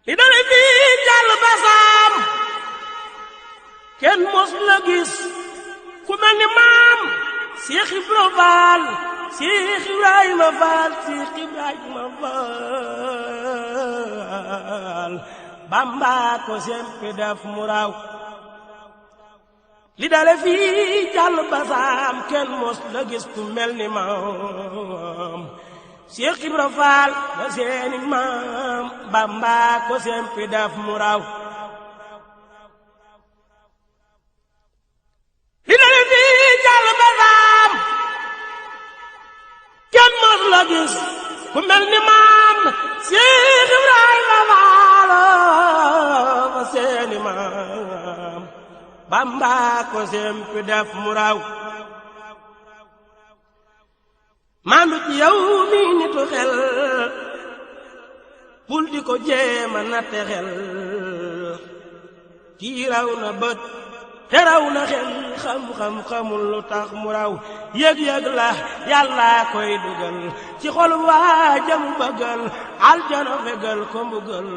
li dale fii jàll basaam kenn mos la gis ku mel ni maam Seex Ibra Faal Seex Ibrahima Faal Seex Ibrahima Faal Bamba ko sempi def mu raw li dale fii jàll basaam kenn mos la gis ku mel ni maam Seex Ibra Faal ba seeni maam Bamba ko sempi def mu raw li dale fii jàll basaam kenn mos la gis ku mel ni maam Seex Ibrahima Faal ba seeni maam Bamba ko sempi def mu raw maandu ci yow mi nitu xel bul di ko jéema natte xel kii raw na bët te raw na xel xam-xam xamul lu tax mu raw yëg-yëg la yàlla koy dugal ci xol waa jam bëggal aljana fegal ko mbugal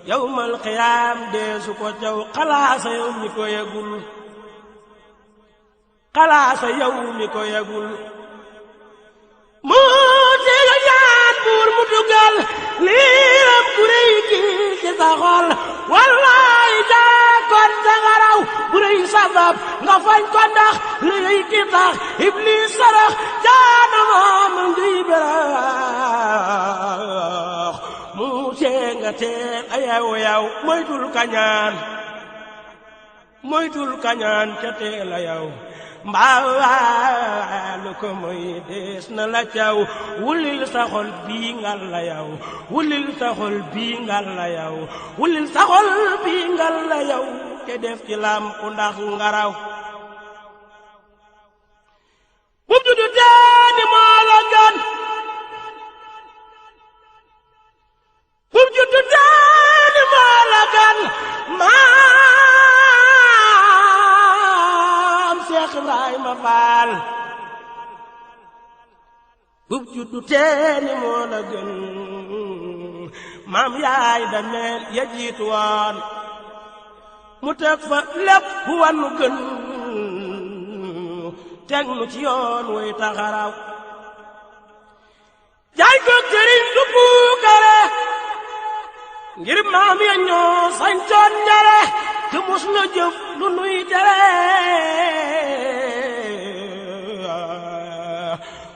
yawmal qiyaam deesu ko caw xalaasa yow mi ko yëgul xalaasa yow mi ko yëgul moo teela ñaan buur mu dugal liiram ku rëy gi ci sa xol wallaay jaakoon sa nga raw bu rëy sabab nga fañ ko ndax rëy ki tax iblis sarax jaana moom ngiy berax mu tee nga teel a yaw moytul kañaan ca teel a yaw mbaalu ko moy dees na la caw wulil sa xol bii ngal la yaw wulil sa xol bii ngal la yaw wulil sa xol bii ngal la yaw te def ci làmp ndax ngaraw bu juddu teeni moo la gën bu juddu teeni moo la gën Seex Ibrahima Faal bu juddu teeni moo la gën maam yaay dameel ya jiitu woon mu teg fa lépp wanu gën teg nu ci yoon way taxaraw jaay ko sëriñ du puukare ngir maam ya ñoo sañcoon njare te mus la jëf lu nuy tere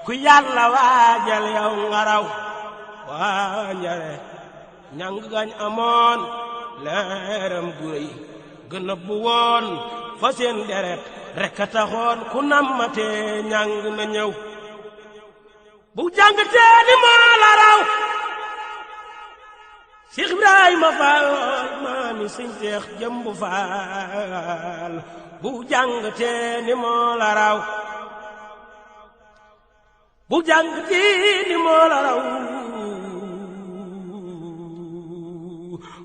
ku yàlla waajal yow nga raw waa njare ñang gañ amoon leeram gu rëy gën a bu woon fa seen deret rekk a taxoon ku nammatee ñang na ñëw bu jàng teeni moo la raw Seex Ibrahima Faal maami Sëñ Seex Jëmbu Faal bu jàng teeni moo la raw bu jàng teeni moo la raw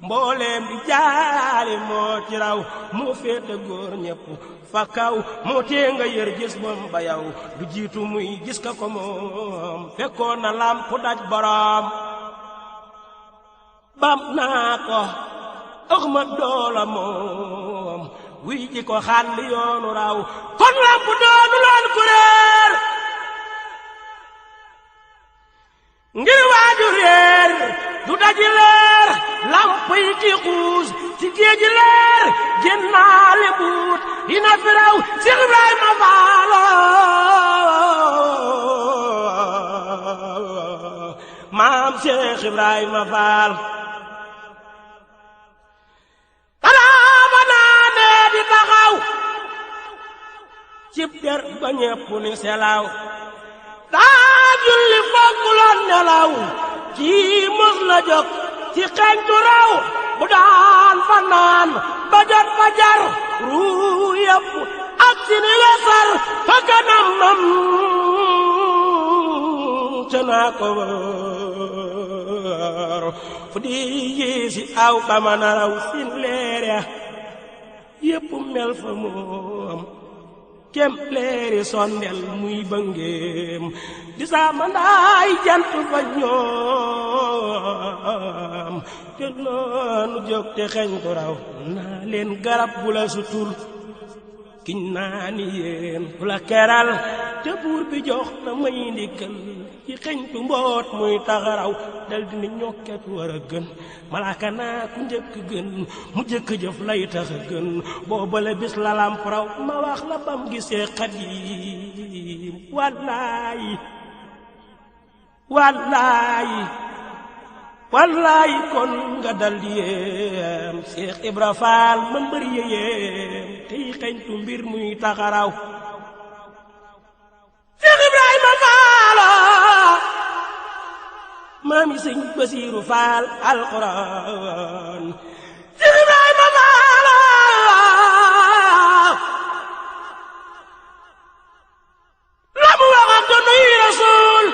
mbooleem di jaali moo ci raw moo féete góor ñépp fa kaw moo tee nga yër gis moom ba yow du jiitu muy gis ka ko moom fekkoon na lamp daj boroom bam naa ko ma doola moom wuy ji ko xàll yoonu raw kon lamp doonu loon kuréel ngir waaju réer du daji leer lamp yi ci xuus ci géeji leer génnaale buut dina fi raw Seex Ibrahima Faal maam Seex Ibrahima Faal talaaba naa nee di taxaw cib der ba ñépp ni selaw daa julli fonk loon nelaw kii mos la jóg ci xeñtu raw bu daan fa naan ba jot fa jar ruu yëpp ak si ni wesar fa kanam mam te naa ko wër fu di yiisi aw ba ma naraw sin leer ya yëpp mel fa moom kem leeri sondel muy bëngeem di sama ndaay jant fa ñoom te noonu jóg te xeñ ko raw naa leen garab bu la sutul kiñ naa ni yéen bu la keral te buur bi jox na may ndigal ci xeñtu mboot muy taxaraw dal dina ñokket war a gën malaaka naa ku njëkk gën mu jëkk jëf lay tax a gën boobale bis la lamp raw ma wax la bam gisee Xaadim wallaayi wallaayi wallaayi kon nga dal di yéem Seex Ibra Faal ma mbër yéem tey xeñtu mbir muy taxaraw Seex Ibrahima Faal maami Sëñ Basiiru Faal alquran Seex Ibrahima Faal la mu wax ak nuy Rasuul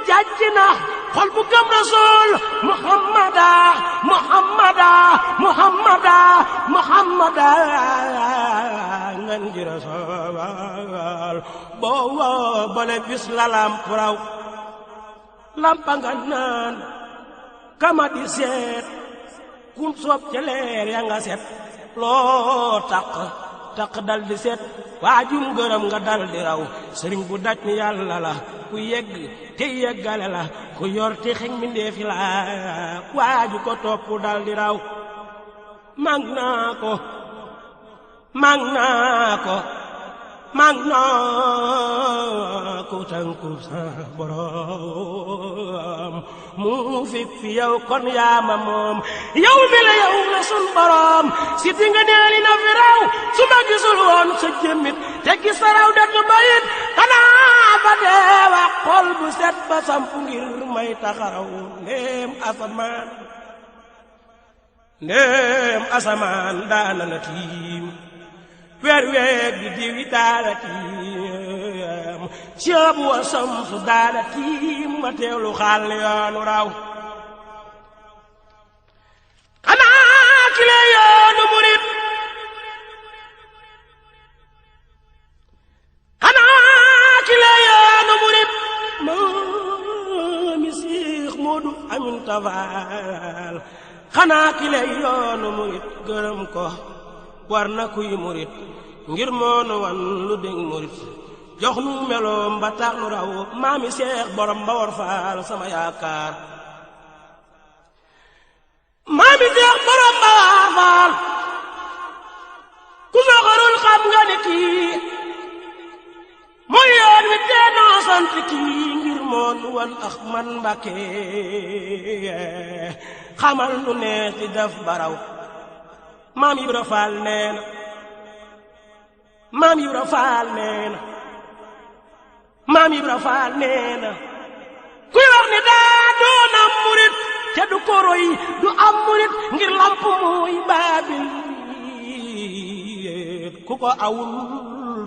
jàjj na xol bu gëm Rasuul Muhammada Muhammada Muhammada Muhammada ngan ji Rasuul boo bale bis la lamp raw lampa nga naan kama di seet kum soob ca leer ya nga set loo taq dal di set waajum gërëm nga dal di raw sëriñ bu daj ni yàlla la ku yegg te yeggale la ku yor te xeñ mi ndeefi la waaju ko topp dal di raw mag naa ko tànku sa borom mu fi yow kon yaa ma moom yow mi la yow la sun borom si ti nga neeli na fi raw su ma gisul woon sa jëmmit te gis sa raw det bayit xanaa ba deewa xol bu set ba samp ngir may taxaraw ndéem asamaan daana na tiim weer weeg di diwi daana tiim ceeb wa samsu daana tiim ma teewlu xaal yoonu raw xanaa ki la yoonu murit maami Seex Moodu Aminta Faal xanaa ki la yoonu murit gërëm ko war na kuy murit ngir moonu wan lu dégg murit jox nu meloom ba tax nu raw maami Seex borom ba war faal sama yaakaar maami Seex borom ba war faal ku soxorul xam nga ne kii mooy yoon wi tee noo sant kii ngir moonu wan ax man Mbàkke xamal nu neex di def baraw maam Ibra Faal nee na maam Ibra Faal nee na maam Ibra Faal nee na kuy wax ni daa doon am murit te du ko roy du am murit ngir lamp muy baabil ku ko awul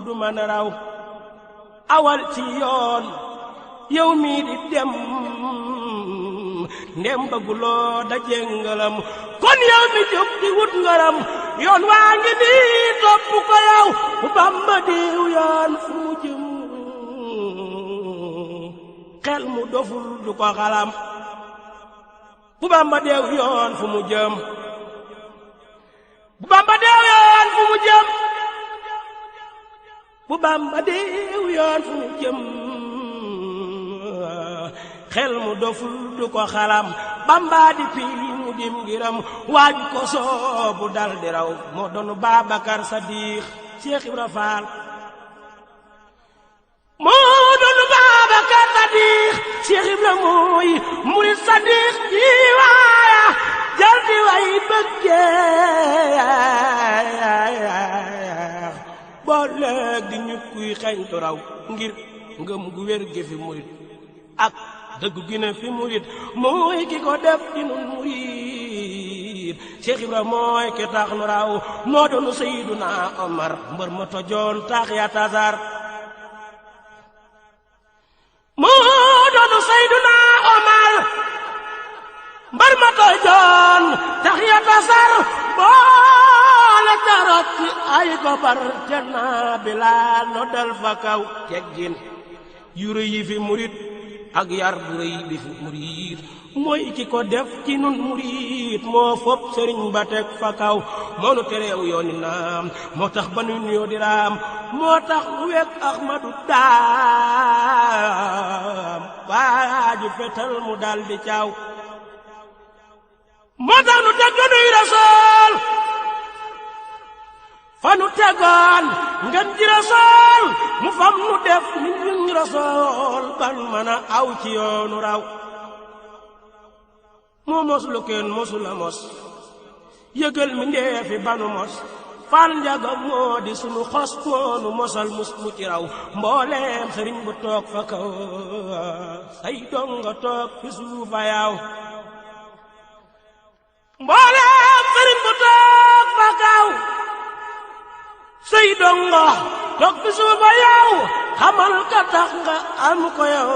du mën a raw awal ci yoon yow mii di dem ndem bëgguloo daje ngalam kon yow mi jóg di wut ngaram yoon waa ngi nii topp ko yow bu Bamba diw yoon fu mu jëm xel mu doful du ko xalam bu Bamba diw yoon fu mu jëm bu Bamba diw yoon fu mu jëm bu Bamba diw yoon fu mu jëm xel mu doful du ko xalam Bamba di pii mu dim ngiram waaju ko soobu dal di raw moo doonu Babakar Sadiq Cheikh Ibra Faal moo doonu Babakar Sadiq Cheikh Ibra mooy murid Sadiq ji waaya jal di way bëggeex boo léeg di ñu kuy xeñtu raw ngir ngëm gu wér gi fi murid ak dëgg gi ne fi murid mooy ki ko def di nun murid Cheikh Ibra mooy ki tax nu raw moo doonu Seyduna Omar mbër ma tojoon tax ya tasar moo doonu Seyduna Omar mbër ma tojoon tax ya tasar boole tarot ci bàyyi ko bar ca naa Bilaal noddal fa kaw teggin yu rëy yi fi murit ak yar bu rëy bi fi murit mooy ki ko def ci nun murit moo fop sëriñ ba teg fa kaw moo nu tereew yooni naam moo tax ba nu nuyoo di raam moo tax nu wekk Ahmadu daam waaju fetal mu dal di caaw moo tax nu teg nuy rasool fa nu tegoon ngeen ji rasool mu fam nu def ni ñun rasool ban mën a aw ci yoonu raw moo mos lu kenn mosula mos yëgal mi ndeefi banu mos Faal Njaga moo di sunu xos moonu mosal mus mu ci raw mbooleem sëriñ bu toog fa kaw say donga toog fi suufa yaw mbooleem sëriñ bu toog fa kaw say donga toog fi suufa yaw xamal ka tax nga am ko yow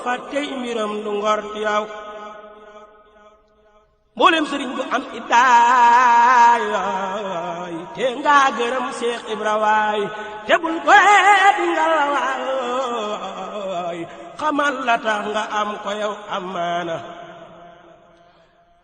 fàttey mbiram du ngor ti yaw mboolem sëriñ bu am idaay te nga gërëm Seex Ibra waay te bul ko di ngala waay xamal la tax nga am ko yow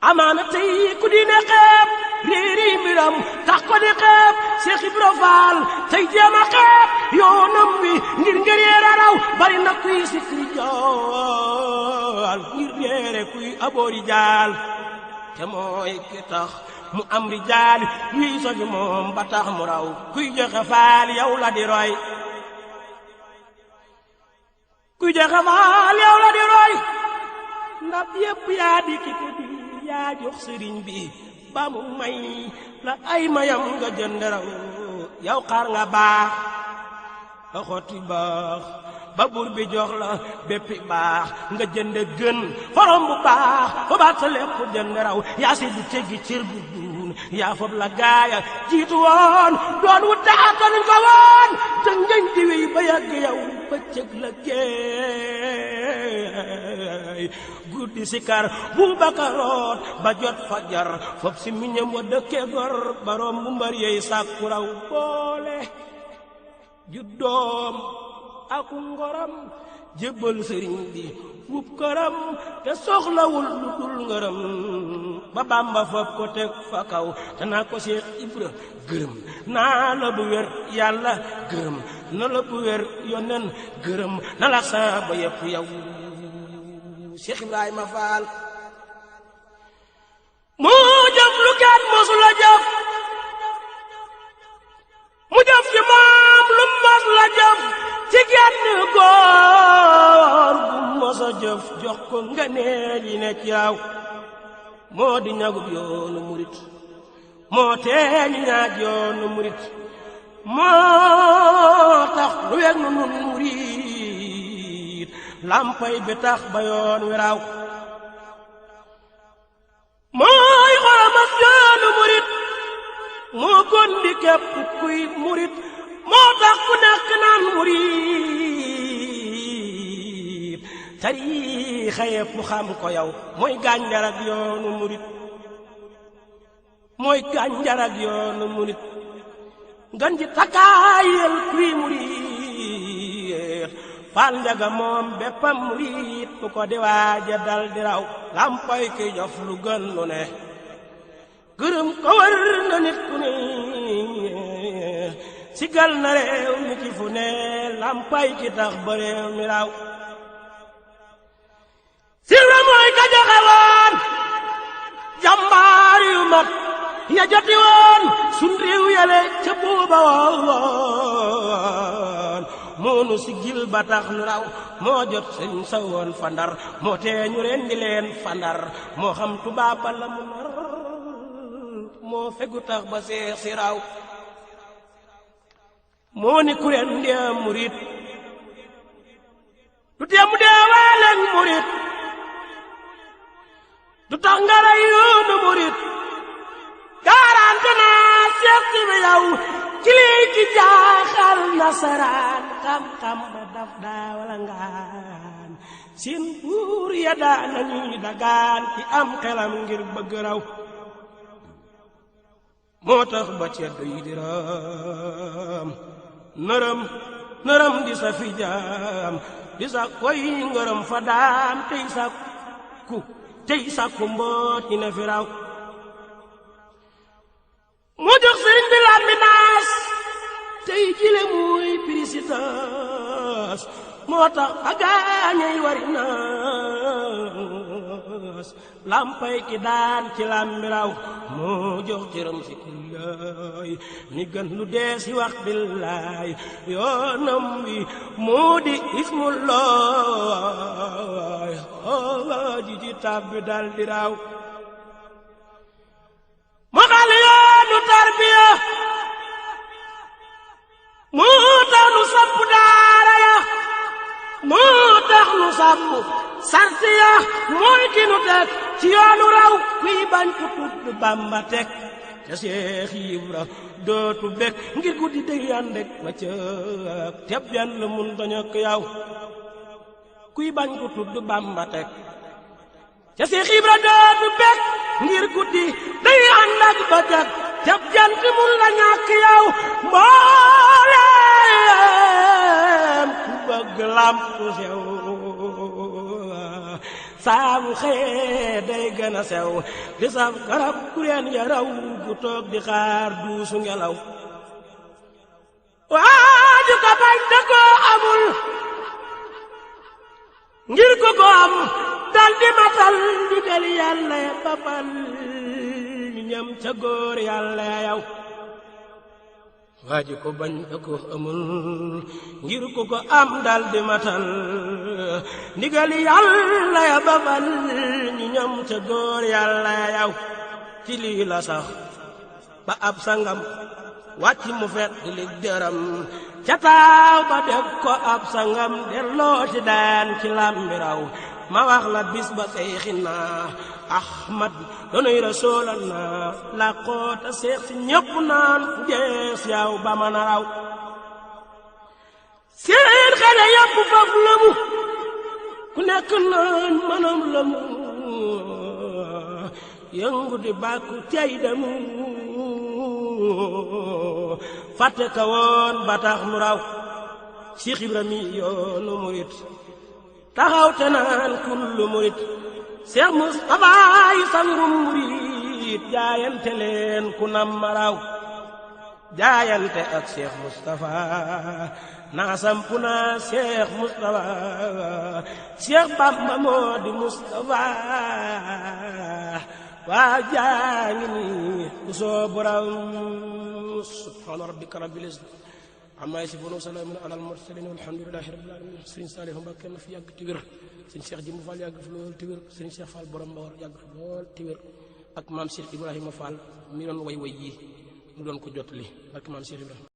amaana tey ku di ne xeeb réeri mbiram tax ko di xeeb Seex Ibra Faal tey jéem a xeeb yoonam wi ngir ngëreer a raw bari na kuy sikri jool ngir réere kuy aboori jaal te mooy ki tax mu am rijaal yuy sofi moom ba tax mu raw kuy joxe faal yow la di roy kuy joxe faal yow la di roy ndab yépp yaa di ki ko di yaa jox sëriñ bi ba mu may la ay mayam nga jënd raw yow xaar nga baax ba xotti baax ba buur bi jox la béppi baax nga jënd gën xorom bu baax fa baat sa lépp jënd raw yaa si du teggi cër bu duun yaa fob la gaaya jiitu woon doon wu taatanuñ ko woon te ngañ di wéy ba yàgg yow ba cëg la géey guddi sikar bu bakaroot ba jot fajar fob si miñam wa dëkke gor baroom bu mbar yey sàkku raw boole juddoom aku ngoram jébbal sëriñ bi wub këram te soxlawul lu dul ngërëm ba Bàmba fab ko teg fa kaw te naa ko Seex Ibra gërëm naa la bu wér yàlla gërëm na la bu wér yonen gërëm na la saaba yëpp yow Seex Ibrahima Faal moo jëf lu kenn mosula jëf mu jëf ci moom lu mos la jëf ci genn góor bu mosa jëf jox ko ngëneel yi ne ci yaw moo di ñagub yoonu murit moo teeñu ñaaj yoonu murit moo tax lu weg nu nun murit lampay bi tax ba yoon wi raw mooy xoromas yoonu murit moo kon di képp kuy murit moo tax ku nekk naan murit tariixa yépp xam ko yow mooy gànjar ak yoonu murit mooy gànjar ak yoonu murit ngan ji takkaayal kuy murit Faal Njaga moom béppam murit bu ko di waaja dal di raw lampay ki jof lu gën lu ne gërëm ko war na nit ku ne sigal na réew mi ci fu ne lampay ki tax ba réew mi raw sirra mooy ka joxe woon jàmbaar yu mat ya joti woon sun réew yale ca booba woon moonu sigil ba tax nu raw moo jot sëñ sa woon fa Ndar moo tee ñu rendi leen fa Ndar moo xam tubaab ba la mu nar moo fegu tax ba seex si raw moo ni kuréen ndee murit du tee mu dee waaleen murit du tax nga rey yoonu murit garanti naa seex si bi yow ci lii ki jaaxal nasaraan xam-xam ba daf daa wala ngaan seen buur ya daa nañuy dagaan ci am xelam ngir bëgg raw moo tax ba ceddo yi di raam nërëm nërëm di sa fi jaam di sa koy ngërëm fa daam tey sàkku mboot ñi ne fi raw moo jox sëriñ bi làmbinaas tey jile muy pirisitas moo tax agaañey wari naas lampay ki daan ci làmbiraw moo jox cëram si kullaay mi gën lu dee si wax billaay yoonam wi moo di ismullaay ji ci tàbbi dal di raw moo xal yoonu tarbiya moo tax nu samp daara ya moo tax nu samp sart ya mooy ki nu teg ci yoonu raw kuy bañ ko tudd Bamba teg ca Seex Ibra dootu bég ngir guddi day àndek ba cëg teb yan la mun dañak yaw kuy bañ ko tudd Bamba teg ca Seex Ibra dootu bég ngir guddi day àndak ba cëg teb jant mun la ñàkk yaw mbooleem ku bëgg lamp sew saabu xëyee day gën a sew di saf garab kureen ya raw gu toog di xaar duusu ngelaw waaju ko bañ da koo amul ngir ko ko am dal di matal ndigal yàlla babal ñam ca góor yàlla yaw waaju ko bañ da ko amul ngir ko ko am dal di matal ndigal yàlla ya babal ñu ñam ca góor yàlla yaw ci lii la sax ba ab sangam wàcc mu fet di lig dëram ca taaw ba def ko ab sangam delloo ci daan ci làmbiraw ma wax la bis ba Seyxina Ahmad doonay Rasulalna la xoota seex si ñépp naan fu jees yaw ba mën a raw seen xale yépp faf lëmu ku nekk naan manam lëmu yëngu di bàkku tey demu fàtte ka woon ba tax mu raw Seex Ibra mi yoonu murit taxaw te naan kullu murit Seex Mustafa yi sangum murit jaayante leen ku nam ma raw jaayante ak Seex Mustafa naa sampu naa Seex Mustafa Seex Bamba moo di Mustafa waa jaangi ni ku soobu raw subhaana rabbika rabbil izzati amma yasifuun wa salaamun alal mursaliin walhamdulillaahi rabbil aalamiin sëriñ Saalihu Mbàkke na fi yàgg ti wér sëriñ Cheikh Jimbu Fall yàgg fi lool ti wér sëriñ Cheikh Fall borom Mbawar yàgg fi lool ti wér ak maam Cheikh Ibrahima Fall mi doon way yi mu doon ko jotali ak maam Cheikh Ibrahima